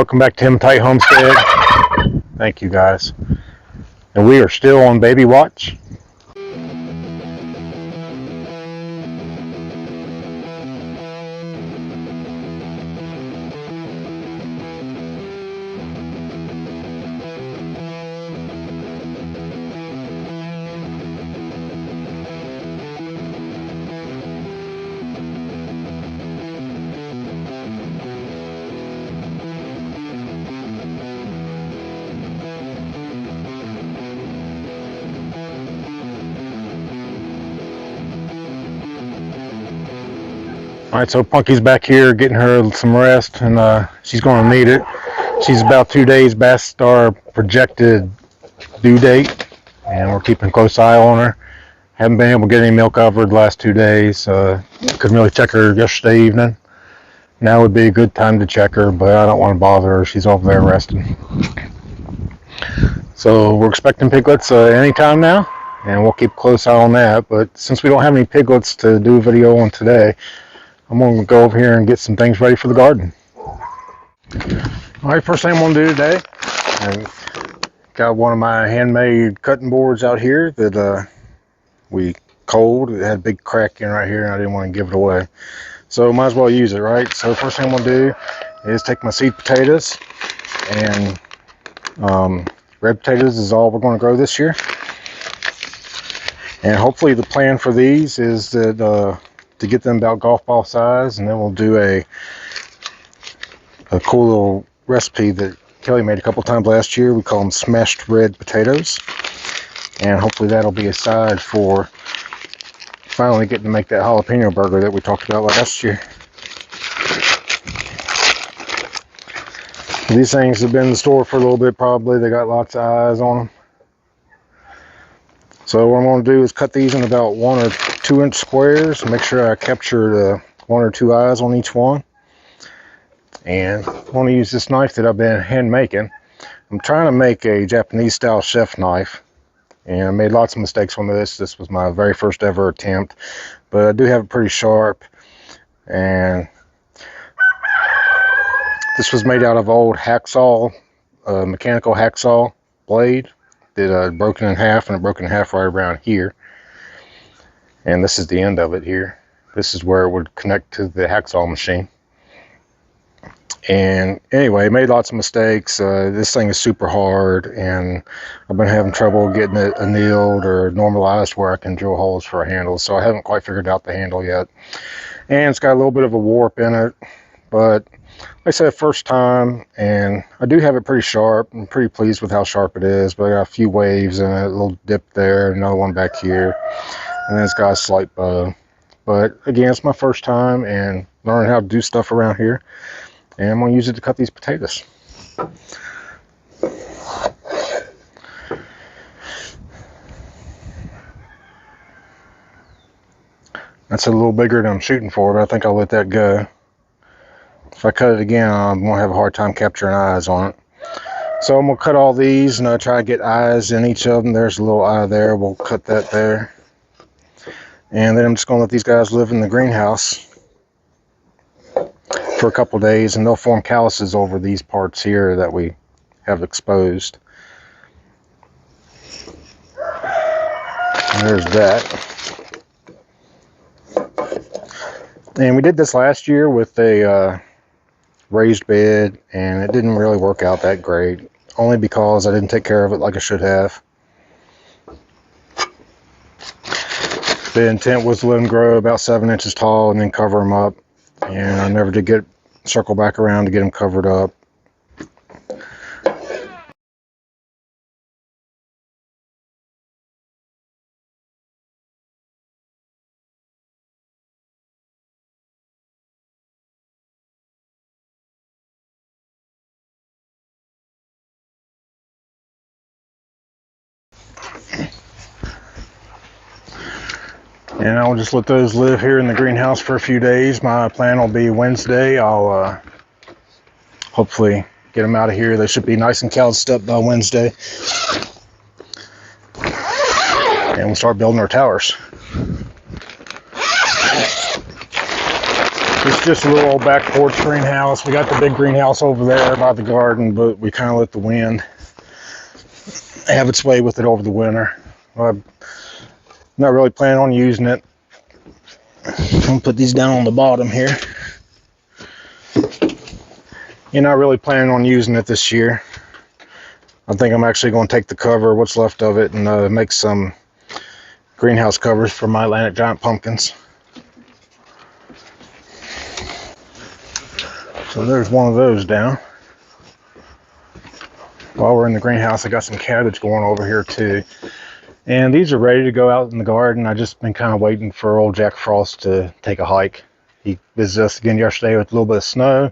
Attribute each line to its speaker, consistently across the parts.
Speaker 1: Welcome back to Hematite Homestead. Thank you guys. And we are still on baby watch. Alright, so Punky's back here getting her some rest, and she's going to need it. She's about 2 days past our projected due date, and we're keeping a close eye on her. Haven't been able to get any milk out of her the last 2 days. Couldn't really check her yesterday evening. Now would be a good time to check her, but I don't want to bother her. She's over there resting. So we're expecting piglets anytime now, and we'll keep a close eye on that. But since we don't have any piglets to do a video on today, I'm going to go over here and get some things ready for the garden. Alright, first thing I'm going to do today, I got one of my handmade cutting boards out here that we cold. It had a big crack in right here and I didn't want to give it away. So might as well use it, right? So first thing I'm going to do is take my seed potatoes, and red potatoes is all we're going to grow this year. And hopefully the plan for these is that to get them about golf ball size, and then we'll do a cool little recipe that Kelly made a couple times last year. We call them smashed red potatoes, and hopefully that'll be a side for finally getting to make that jalapeno burger that we talked about last year. These things have been in the store for a little bit probably. They got lots of eyes on them. So what I'm going to do is cut these in about 1 or 2 inch squares. Make sure I capture the 1 or 2 eyes on each one. And I want to use this knife that I've been hand making. I'm trying to make a Japanese style chef knife, and I made lots of mistakes on this. This was my very first ever attempt, but I do have it pretty sharp. And this was made out of old hacksaw, mechanical hacksaw blade that broken in half, and it broke in half right around here. And this is the end of it here. This is where it would connect to the hacksaw machine. And anyway, made lots of mistakes. This thing is super hard, and I've been having trouble getting it annealed or normalized where I can drill holes for a handle. So I haven't quite figured out the handle yet. And it's got a little bit of a warp in it, but like I said, first time, and I do have it pretty sharp. I'm pretty pleased with how sharp it is, but I got a few waves in it, a little dip there, another one back here, and then it's got a slight bow. But again, it's my first time and learning how to do stuff around here, and I'm going to use it to cut these potatoes. That's a little bigger than I'm shooting for, but I think I'll let that go. If I cut it again, I'm going to have a hard time capturing eyes on it. So I'm going to cut all these, and I'll try to get eyes in each of them. There's a little eye there. We'll cut that there. And then I'm just going to let these guys live in the greenhouse for a couple days, and they'll form calluses over these parts here that we have exposed. And there's that. And we did this last year with a raised bed, and it didn't really work out that great, only because I didn't take care of it like I should have. The intent was to let them grow about 7 inches tall and then cover them up, and I never did circle back around to get them covered up. And I'll just let those live here in the greenhouse for a few days. My plan will be Wednesday. I'll hopefully get them out of here. They should be nice and calloused up by Wednesday. And we'll start building our towers. It's just a little old back porch greenhouse. We got the big greenhouse over there by the garden, but we kind of let the wind have its way with it over the winter. I'm not really planning on using it. I'm gonna put these down on the bottom here. You're not really planning on using it this year. I think I'm actually going to take the cover, what's left of it, and make some greenhouse covers for my Atlantic giant pumpkins. So there's one of those down. While we're in the greenhouse, I got some cabbage going over here too. And these are ready to go out in the garden. I just been kind of waiting for old Jack Frost to take a hike. He visited us again yesterday with a little bit of snow.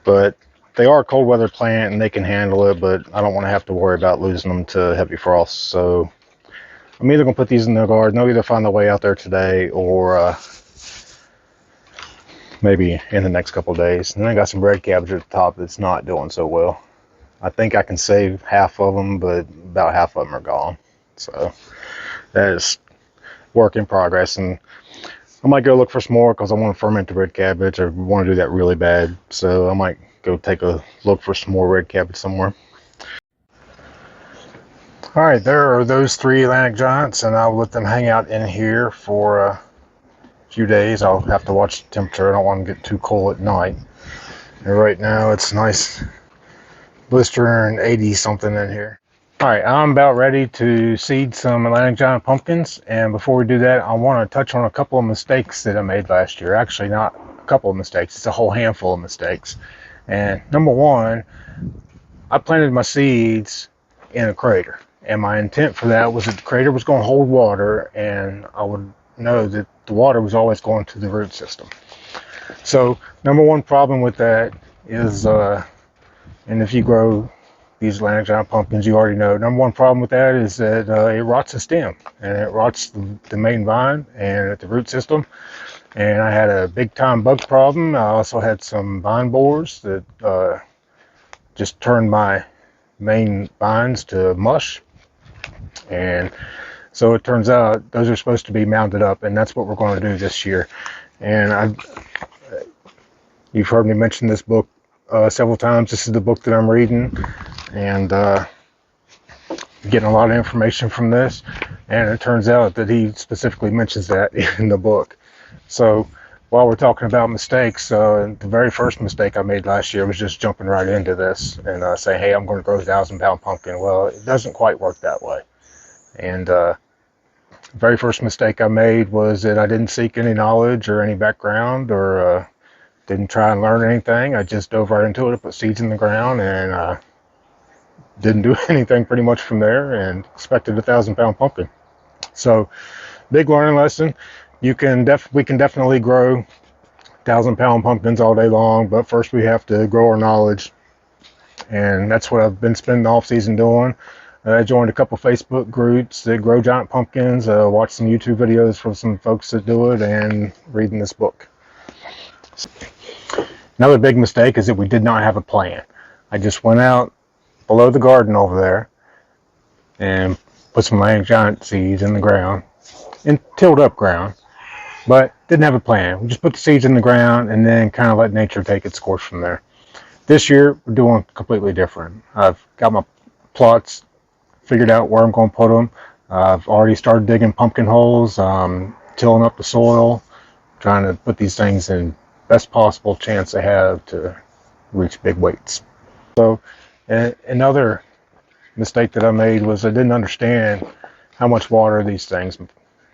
Speaker 1: But they are a cold weather plant and they can handle it, but I don't want to have to worry about losing them to heavy frost. So I'm either going to put these in the garden. They'll either find their way out there today or maybe in the next couple of days. And then I got some red cabbage at the top that's not doing so well. I think I can save half of them, but about half of them are gone. So that is work in progress. And I might go look for some more because I want to ferment the red cabbage. I want to do that really bad. So I might go take a look for some more red cabbage somewhere. All right, there are those 3 Atlantic giants, and I'll let them hang out in here for a few days. I'll have to watch the temperature. I don't want to get too cold at night. And right now it's nice blistering 80 something in here. All right, I'm about ready to seed some Atlantic giant pumpkins, and before we do that, I want to touch on a couple of mistakes that I made last year. Actually, not a couple of mistakes, it's a whole handful of mistakes. And number one, I planted my seeds in a crater, and my intent for that was that the crater was going to hold water, and I would know that the water was always going to the root system. So number one problem with that is and if you grow these Atlantic giant pumpkins, you already know, number one problem with that is that it rots the stem, and it rots the main vine and the root system. And I had a big time bug problem. I also had some vine borers that just turned my main vines to mush. And so it turns out those are supposed to be mounded up, and that's what we're going to do this year. And you've heard me mention this book several times. This is the book that I'm reading, and getting a lot of information from this, and it turns out that he specifically mentions that in the book. So while we're talking about mistakes, the very first mistake I made last year was just jumping right into this and saying, hey, I'm going to grow a 1,000-pound pumpkin. Well, it doesn't quite work that way. And the very first mistake I made was that I didn't seek any knowledge or any background, or didn't try and learn anything. I just dove right into it, put seeds in the ground, and didn't do anything pretty much from there, and expected a 1,000-pound pumpkin. So big learning lesson. We can definitely grow 1,000-pound pumpkins all day long, but first we have to grow our knowledge, and that's what I've been spending the off season doing. I joined a couple Facebook groups that grow giant pumpkins, watched some YouTube videos from some folks that do it, and reading this book. Another big mistake is that we did not have a plan. I just went out below the garden over there and put some Atlantic giant seeds in the ground, in tilled up ground, but didn't have a plan. We just put the seeds in the ground and then kind of let nature take its course from there. This year we're doing completely different. I've got my plots figured out where I'm going to put them. I've already started digging pumpkin holes, tilling up the soil, trying to put these things in best possible chance they have to reach big weights. So another mistake that I made was I didn't understand how much water these things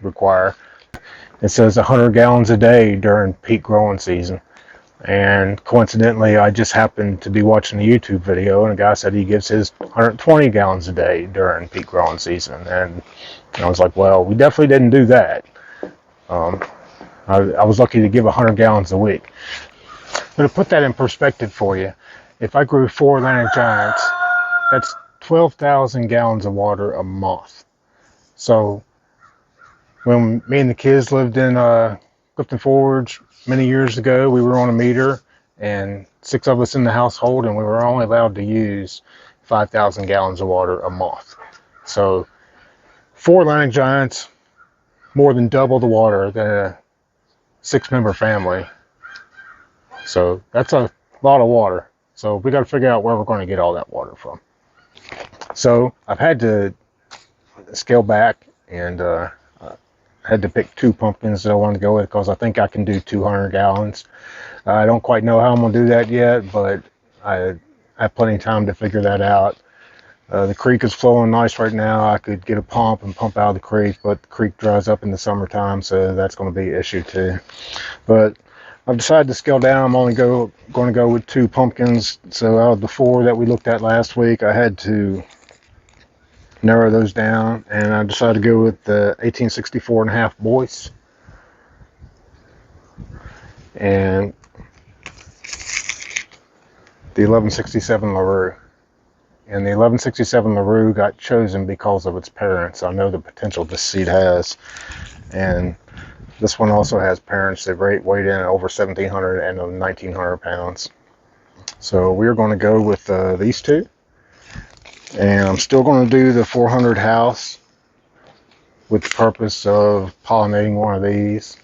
Speaker 1: require. It says 100 gallons a day during peak growing season, and coincidentally I just happened to be watching a YouTube video and a guy said he gives his 120 gallons a day during peak growing season, and I was like, well, we definitely didn't do that. I was lucky to give 100 gallons a week. But to put that in perspective for you, if I grew 4 Atlantic giants, that's 12,000 gallons of water a month. So when me and the kids lived in Clifton Forge many years ago, we were on a meter, and 6 of us in the household, and we were only allowed to use 5,000 gallons of water a month. So 4 Atlantic giants, more than double the water that a 6-member family. So that's a lot of water. So we got to figure out where we're going to get all that water from. So I've had to scale back and had to pick 2 pumpkins that I want to go with because I think I can do 200 gallons. I don't quite know how I'm going to do that yet, but I have plenty of time to figure that out. The creek is flowing nice right now. I could get a pump and pump out of the creek, but the creek dries up in the summertime, so that's going to be an issue too. But I've decided to scale down. I'm only going to go with 2 pumpkins. So out of the 4 that we looked at last week, I had to narrow those down, and I decided to go with the 1864.5 Boyce and the 1167 LaRue. And the 1167 LaRue got chosen because of its parents. I know the potential this seed has. And this one also has parents that weighed in at over 1,700 and 1,900 pounds. So we're going to go with these 2. And I'm still going to do the 400 house with the purpose of pollinating one of these.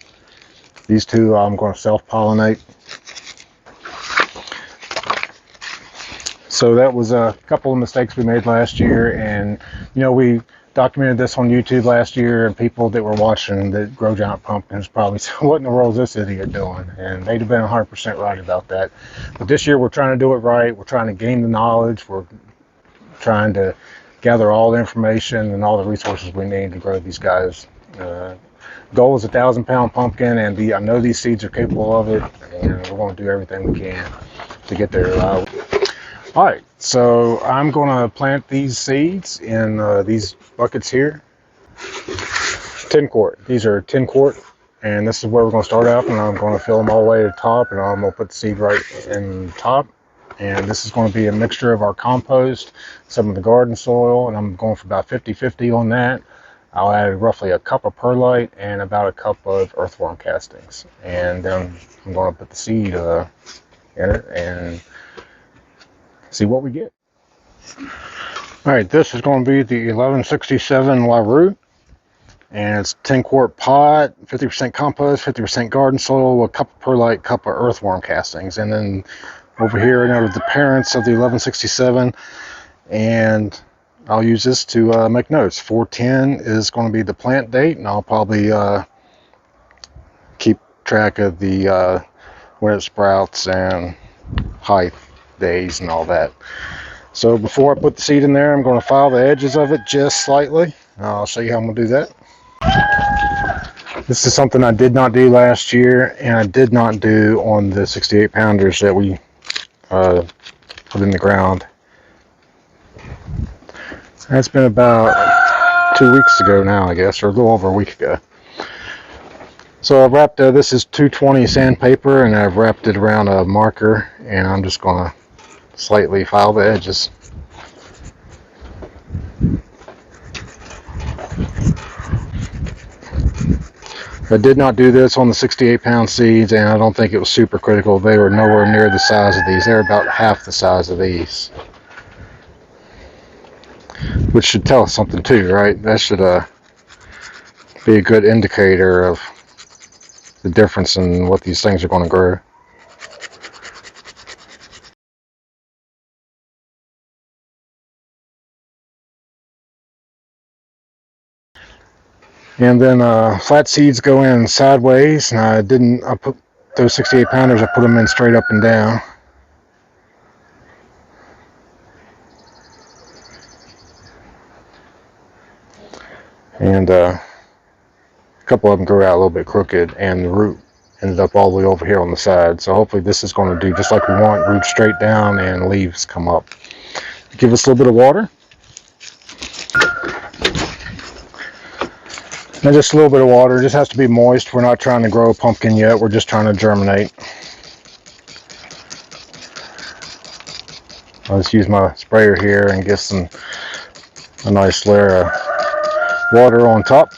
Speaker 1: These 2 I'm going to self-pollinate. So that was a couple of mistakes we made last year, and we documented this on YouTube last year, and people that were watching that grow giant pumpkins probably said, what in the world is this idiot doing? And they'd have been 100% right about that. But this year we're trying to do it right. We're trying to gain the knowledge. We're trying to gather all the information and all the resources we need to grow these guys. Goal is a 1,000-pound pumpkin, and I know these seeds are capable of it, and we're going to do everything we can to get there. All right, so I'm going to plant these seeds in these buckets here. 10 quart. These are 10 quart, and this is where we're going to start out, and I'm going to fill them all the way to the top, and I'm going to put the seed right in the top. And this is going to be a mixture of our compost, some of the garden soil, and I'm going for about 50-50 on that. I'll add roughly a cup of perlite and about a cup of earthworm castings. And then I'm going to put the seed in it and see what we get. All right, this is going to be the 1167 LaRue, and it's 10 quart pot, 50% compost, 50% garden soil, a cup of perlite, cup of earthworm castings. And then over here, I know the parents of the 1167, and I'll use this to make notes. 410 is going to be the plant date, and I'll probably keep track of the when it sprouts and height days and all that. So before I put the seed in there, I'm going to file the edges of it just slightly. I'll show you how I'm going to do that. This is something I did not do last year, and I did not do on the 68 pounders that we put in the ground. That's been about 2 weeks ago now, I guess, or a little over a week ago. So I've wrapped, this is 220 sandpaper, and I've wrapped it around a marker, and I'm just going to slightly file the edges. I did not do this on the 68-pound seeds, and I don't think it was super critical. They were nowhere near the size of these. They're about half the size of these, which should tell us something too, right? That should be a good indicator of the difference in what these things are going to grow. And then flat seeds go in sideways, and I put those 68 pounders, I put them in straight up and down. And a couple of them grow out a little bit crooked, and the root ended up all the way over here on the side. So hopefully this is going to do just like we want, roots straight down and leaves come up. Give us a little bit of water. And just a little bit of water. It just has to be moist. We're not trying to grow a pumpkin yet. We're just trying to germinate. I'll just use my sprayer here and get a nice layer of water on top.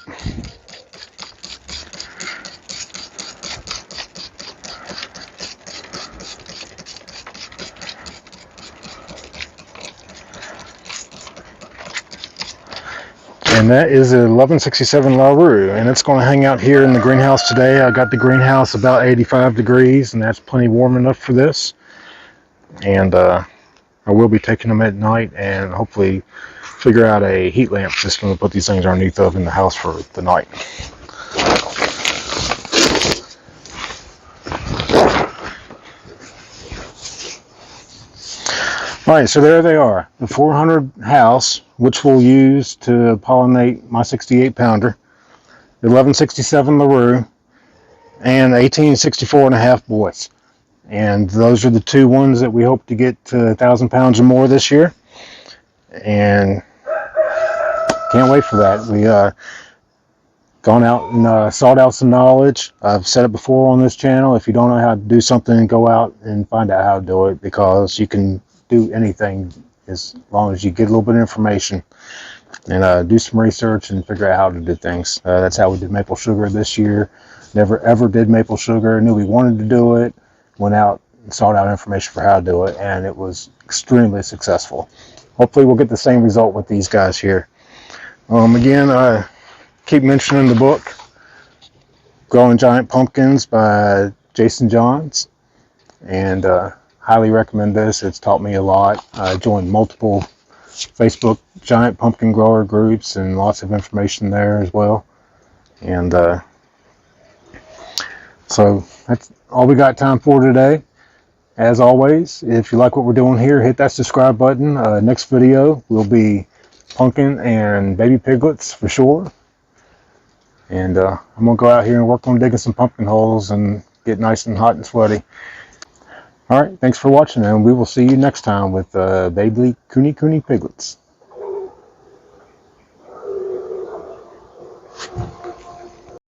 Speaker 1: And that is a 1167 LaRue, and it's going to hang out here in the greenhouse today. I got the greenhouse about 85 degrees, and that's plenty warm enough for this. And I will be taking them at night and hopefully figure out a heat lamp system to put these things underneath of in the house for the night. Alright, so there they are. The 400 house, which we'll use to pollinate my 68 pounder, the 1167 LaRue, and 1864 and a half Boyce. And those are the two ones that we hope to get to 1,000 pounds or more this year. And can't wait for that. We gone out and sought out some knowledge. I've said it before on this channel. If you don't know how to do something, go out and find out how to do it, because you can do anything as long as you get a little bit of information and do some research and figure out how to do things. That's how we did maple sugar this year. Never ever did maple sugar. Knew we wanted to do it. Went out and sought out information for how to do it, and it was extremely successful. Hopefully we'll get the same result with these guys here. Again, I keep mentioning the book Growing Giant Pumpkins by Jason Johns, and highly recommend this. It's taught me a lot. I joined multiple Facebook giant pumpkin grower groups and lots of information there as well. And so that's all we got time for today. As always, if you like what we're doing here, hit that subscribe button. Next video will be pumpkin and baby piglets for sure. And I'm going to go out here and work on digging some pumpkin holes and get nice and hot and sweaty. Alright, thanks for watching, and we will see you next time with baby Kuni piglets.